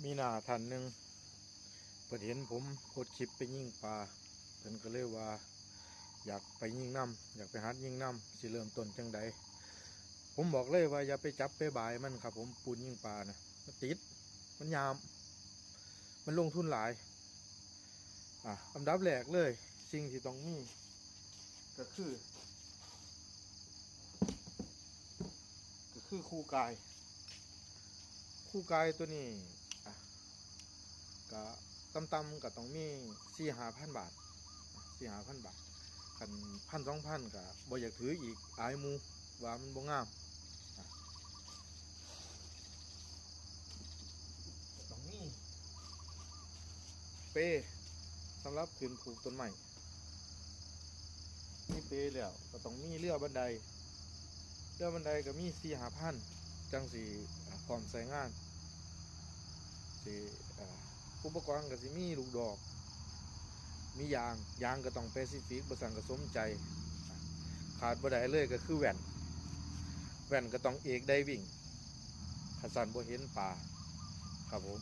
มีหน้าท่านหนึ่งเพิ่นเห็นผมโพสต์คลิปไปยิงปลาเพิ่นก็เลยว่าอยากไปยิงน้ำอยากไปหัดยิงน้ำสิเริ่มต้นจังใดผมบอกเลยว่าอย่าไปจับไปบ่ายมันครับผมปูนยิงปลานะมันติดมันยามมันลงทุนหลายอันดับแรกเลยสิ่งที่ต้องมีก็คือคู่กายตัวนี้ก็ต่ำๆก็ต้องมี4-5,000 บาท4-5,000 บาทกัน1,000-2,000ก็บ่อยากถืออีกอายหมูว่ามันบ่งามก็ต้องมีเปสำหรับขึ้นผูกต้นไม้มีเปแล้วก็ต้องมีเรือบันไดก็มี4-5,000จังสีพร้อมใช้งานสิอุปกรณ์ก็สิมีลูกดอกมียางก็ต้องแปซิฟิกบ่สั่งก็สมใจขาดบ่ได้เลยก็คือแว่นก็ต้องเอกไดวิ่งถ้าสั่นบ่เห็นปลาครับผม